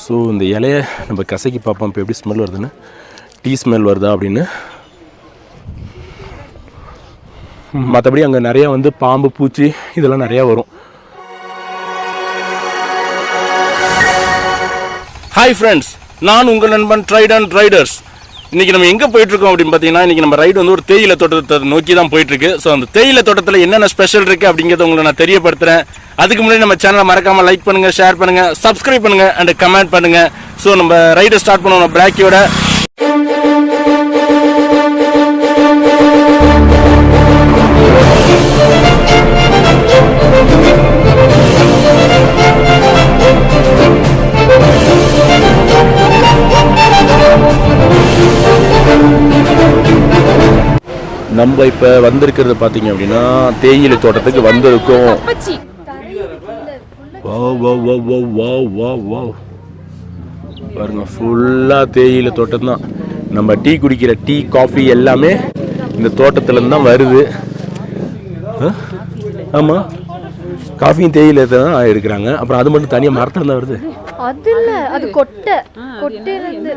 So இந்த இலையை நம்ம கசக்கி பார்ப்போம் இப்போ எப்படி ஸ்மெல் வருதுன்னு. டீ ஸ்மெல் வருதா அப்படின்னு. மற்றபடி அங்கே நிறையா வந்து பாம்பு பூச்சி இதெல்லாம் நிறையா வரும். ஹாய் ஃப்ரெண்ட்ஸ், நான் உங்கள் நண்பன் ட்ரைடன்ட் ரைடர்ஸ். இன்றைக்கி நம்ம எங்கே போயிட்டுருக்கோம் அப்படின்னு பார்த்தீங்கன்னா, இன்றைக்கி நம்ம ரைடு வந்து ஒரு தேயிலை தோட்டத்தை நோக்கி தான் போயிட்டுருக்கு. ஸோ அந்த தேயிலை தோட்டத்தில் என்னென்ன ஸ்பெஷல் இருக்குது அப்படிங்கிறத உங்களை நான் தெரியப்படுத்துகிறேன். அதுக்கு முன்னாடி நம்ம சேனலை மறக்காமல் லைக் பண்ணுங்கள், ஷேர் பண்ணுங்கள், சப்ஸ்கிரைப் பண்ணுங்கள் அண்ட் கமெண்ட் பண்ணுங்கள். ஸோ நம்ம ரைடை ஸ்டார்ட் பண்ணுவோம் பிளாக்கியோட. நம்ம இப்போ வந்திருக்கிறது பார்த்தீங்க அப்படின்னா தேயிலை தோட்டத்துக்கு வந்திருக்கோம். பாருங்க, ஃபுல்லாக தேயிலை தோட்டம் தான். நம்ம டீ குடிக்கிற டீ காஃபி எல்லாமே இந்த தோட்டத்துலேருந்து தான் வருது. ஆமாம், காஃபியும் தேயிலை தான் எடுக்கிறாங்க. அப்புறம் அது மட்டும் தனியாக மரத்தில் தான் வருது. அது இல்லை, அது கொட்டையிலேருந்து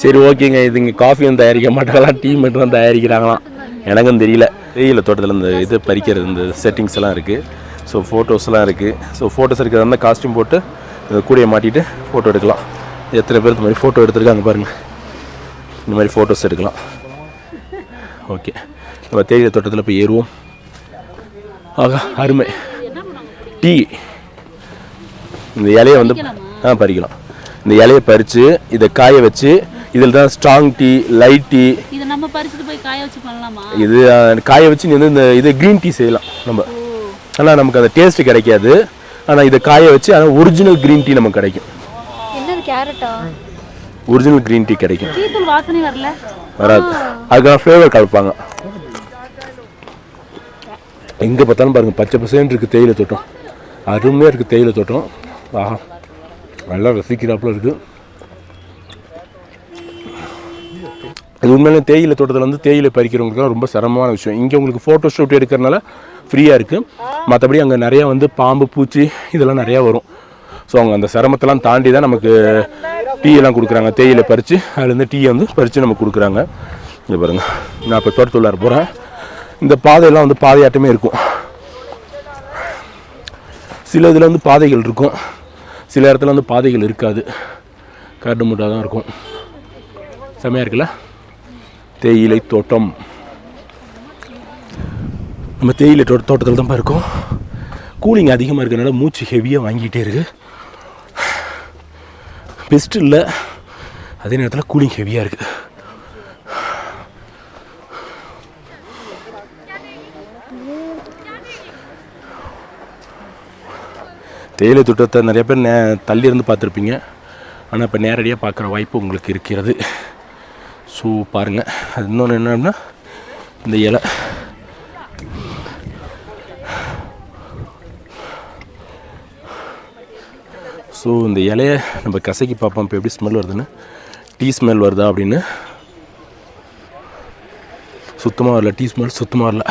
சரி, ஓகேங்க. இதுங்க காஃபியும் தயாரிக்க மாட்டாங்களாம், டீ மட்டும் தான் தயாரிக்கிறாங்களாம். எனக்கும் தெரியல. தேயிலை தோட்டத்தில் இந்த இது பறிக்கிறது இந்த செட்டிங்ஸ் எல்லாம் இருக்குது. ஸோ ஃபோட்டோஸ்லாம் இருக்குது. ஸோ ஃபோட்டோஸ் இருக்கிறதா இருந்தால் காஸ்டியூம் போட்டு கூடையை மாட்டிட்டு ஃபோட்டோ எடுக்கலாம். எத்தனை பேர் இந்த மாதிரி ஃபோட்டோ எடுத்துருக்காங்க பாருங்கள். இந்த மாதிரி ஃபோட்டோஸ் எடுக்கலாம். ஓகே, நம்ம தேயிலை தோட்டத்தில் போய் ஏறுவோம். ஆகா, அருமை. டீ இந்த இலையை வந்து பறிக்கலாம். இந்த இலையை பறித்து இதை காய வச்சு இதில் தான் ஸ்ட்ராங் டீ, லைட் டீ. இதை நம்ம பறிச்சுட்டு போய் காய வச்சு பண்ணலாமா? இது காய வச்சு நீ வந்து இந்த இது க்ரீன் டீ செய்யலாம் நம்ம. ஆனால் நமக்கு அந்த டேஸ்ட்டு கிடைக்காது. ஆனால் இதை காய வச்சு ஆனால் ஒரிஜினல் க்ரீன் டீ நமக்கு கிடைக்கும். என்னது, கேரட்டா? ஒரிஜினல் க்ரீன் டீ கிடைக்கும். டீ தூள் வாசனை வரல, வராது. அதுக்கான ஃப்ளேவர் கலப்பாங்க. எங்கே பார்த்தாலும் பாருங்கள், பச்சை பசேன்னு இருக்குது தேயிலை தோட்டம். அருமையாக இருக்குது தேயிலை தோட்டம். ஆஹா, நல்லா ரசிக்கிறாப்புல இருக்குது. இது உண்மையிலே தேயிலை தோட்டத்தில் வந்து தேயிலை பறிக்கிறவங்களுக்கு ரொம்ப சிரமமான விஷயம். இங்கே உங்களுக்கு ஃபோட்டோ ஷூட் எடுக்கிறதுனால ஃப்ரீயாக இருக்குது. மற்றபடி அங்கே நிறையா வந்து பாம்பு பூச்சி இதெல்லாம் நிறையா வரும். ஸோ அவங்க அந்த சிரமத்தெல்லாம் தாண்டி தான் நமக்கு டீ எல்லாம் கொடுக்குறாங்க. தேயிலை பறித்து அதுலேருந்து டீயை வந்து பறித்து நமக்கு கொடுக்குறாங்க. இங்கே பாருங்கள், நான் இப்போ தோட்டத்துள்ளார போகிறேன். இந்த பாதையெல்லாம் வந்து பாதையாட்டமே இருக்கும். சில இதில் வந்து பாதைகள் இருக்கும், சில இடத்துல வந்து பாதைகள் இருக்காது. கரடு முட்டாக தான் இருக்கும். செம்மையாக இருக்குல்ல தேயிலை தோட்டம். நம்ம தேயிலை தோட்டத்தில் தான் இருக்கோம். கூலிங் அதிகமாக இருக்கிறதுனால மூச்சு ஹெவியாக வாங்கிட்டே இருக்குது. பெஸ்ட் இல்லை, அதே நேரத்தில் கூலிங் ஹெவியாக இருக்குது. தேயிலை தோட்டத்தை நிறைய பேர் தள்ளி இருந்து பார்த்துருப்பீங்க. ஆனால் இப்போ நேரடியாக பார்க்குற வாய்ப்பு உங்களுக்கு இருக்கிறது. ஸோ பாருங்கள். அது இன்னொன்று என்னன்னா, இந்த இலை ஸோ இந்த இலையை நம்ம கசக்கி பார்ப்போம் இப்போ எப்படி ஸ்மெல் வருதுன்னு. டீ ஸ்மெல் வருதா அப்படின்னு. சுத்தமாக வரல, டீ ஸ்மெல் சுத்தமாக வரல.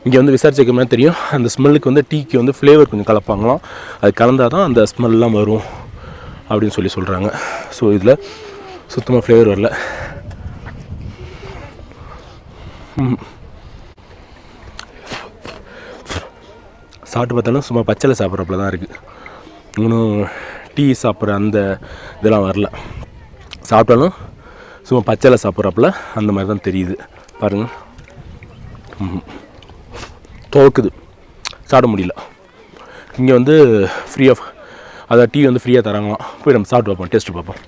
இங்கே வந்து விசாரிச்சிக்கமே தெரியும், அந்த ஸ்மெல்லுக்கு வந்து டீக்கு வந்து ஃப்ளேவர் கொஞ்சம் கலப்பாங்களாம். அது கலந்தால் தான் அந்த ஸ்மெல்லாம் வரும் அப்படின்னு சொல்கிறாங்க. ஸோ இதில் சுத்தமாக ஃப்ளேவர் வரல. சாப்பிட்டு பார்த்தாலும் சும்மா பச்சையில் சாப்பிட்றப்பல தான் இருக்குது. இன்னும் டீ சாப்பிட்ற அந்த இதெல்லாம் வரல. சாப்பிட்டாலும் சும்மா பச்சையில் சாப்பிட்றப்பல அந்த மாதிரி தான் தெரியுது பாருங்கள். துவக்குது, சாப்பிட முடியல. இங்கே வந்து ஃப்ரீயாக அதை டீ வந்து ஃப்ரீயாக தராங்களாம். போய் நம்ம சாப்பிட்டு பார்ப்போம், டேஸ்ட்டு பார்ப்போம்.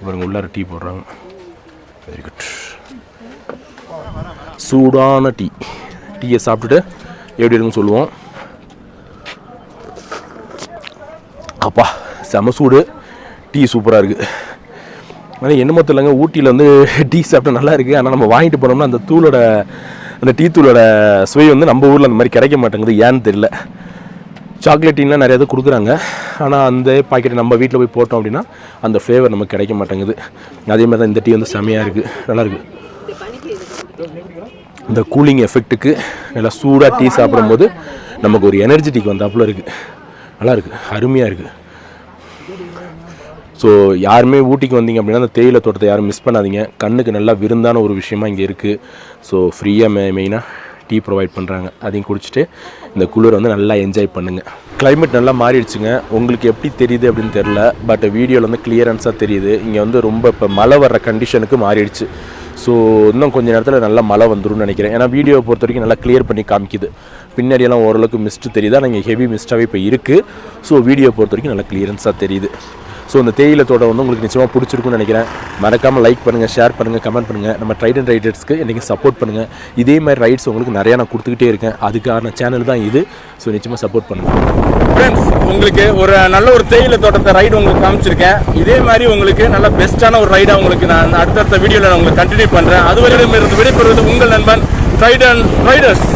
பாருங்க, உள்ளார டீ போடுறாங்க. Very good. சூடான டீ. டீயை சாப்பிட்டுட்டு எப்படி இருக்குன்னு சொல்லுவோம். அப்பா, செம சூடு. டீ சூப்பராக இருக்குது. ஆனால் என்னமோ தெரியலங்க, ஊட்டியில் வந்து டீ சாப்பிட்டா நல்லா இருக்குது. ஆனால் நம்ம வாங்கிட்டு போனோம்னா அந்த டீ தூளோட சுவை வந்து நம்ம ஊரில் அந்த மாதிரி கிடைக்க மாட்டேங்குது. ஏன்னு தெரியல. சாக்லேட் டீலாம் நிறைய இது கொடுக்குறாங்க. ஆனால் அந்த பாக்கெட் நம்ம வீட்டில் போய் போட்டோம் அப்படின்னா அந்த ஃப்ளேவர் நமக்கு கிடைக்க மாட்டேங்குது. அதே மாதிரி தான் இந்த டீ வந்து செமையாக இருக்குது, நல்லாயிருக்கு. இந்த கூலிங் எஃபெக்ட்டுக்கு நல்லா சூடாக டீ சாப்பிடும்போது நமக்கு ஒரு எனர்ஜெட்டிக் வந்தாப்புல இருக்குது, நல்லாயிருக்கு, அருமையாக இருக்குது. ஸோ யாருமே ஊட்டிக்கு வந்தீங்க அப்படின்னா அந்த தேயிலை தோட்டத்தை யாரும் மிஸ் பண்ணாதீங்க. கண்ணுக்கு நல்லா விருந்தான ஒரு விஷயமா இங்கே இருக்குது. ஸோ ஃப்ரீயாக மெயினாக டீ ப்ரொவைட் பண்ணுறாங்க. அதையும் குடிச்சிட்டு இந்த குளிர் வந்து நல்லா என்ஜாய் பண்ணுங்கள். கிளைமேட் நல்லா மாறிடுச்சுங்க. உங்களுக்கு எப்படி தெரியுது அப்படின்னு தெரில, பட் வீடியோவில் வந்து கிளியரன்ஸாக தெரியுது. இங்கே வந்து ரொம்ப இப்போ மழை வர்ற கண்டிஷனுக்கு மாறிடுச்சு. ஸோ இன்னும் கொஞ்சம் நேரத்தில் நல்லா மழை வந்துடும் நினைக்கிறேன். ஏன்னா வீடியோவை பொறுத்த வரைக்கும் நல்லா கிளியர் பண்ணி காமிக்குது. பின்னாடியெல்லாம் ஓரளவுக்கு மிஸ்ட்டு தெரியுது, ஆனால் இங்கே ஹெவி மிஸ்ட்டாகவே இப்போ இருக்குது. ஸோ வீடியோ பொறுத்த வரைக்கும் நல்லா கிளியரன்ஸாக தெரியுது. ஸோ இந்த தேயிலை தோட்டம் வந்து உங்களுக்கு நிச்சயமாக பிடிச்சிருக்குன்னு நினைக்கிறேன். மறக்காமல் லைக் பண்ணுங்கள், ஷேர் பண்ணுங்கள், கமெண்ட் பண்ணுங்கள். நம்ம ட்ரைடன்ட் ரைடர்ஸ்க்கு என்றைக்கும் சப்போர்ட் பண்ணுங்கள். இதே மாதிரி ரைட்ஸ் உங்களுக்கு நிறையா நான் கொடுத்துக்கிட்டே இருக்கேன். அதுக்கான சேனல் தான் இது. ஸோ நிச்சயமாக சப்போர்ட் பண்ணுங்கள். ஃப்ரெண்ட்ஸ், உங்களுக்கு ஒரு நல்ல ஒரு தேயிலை தோட்டத்தை ரைடு உங்களுக்கு காமிச்சிருக்கேன். இதே மாதிரி உங்களுக்கு நல்ல பெஸ்ட்டான ஒரு ரைடாக உங்களுக்கு நான் அடுத்தடுத்த வீடியோவில் நான் உங்களுக்கு கண்டினியூ பண்ணுறேன். அதுவரையிலும் இருந்து விடைபெறுவது உங்கள் நண்பன் ட்ரைடன்ட் ரைடர்ஸ்.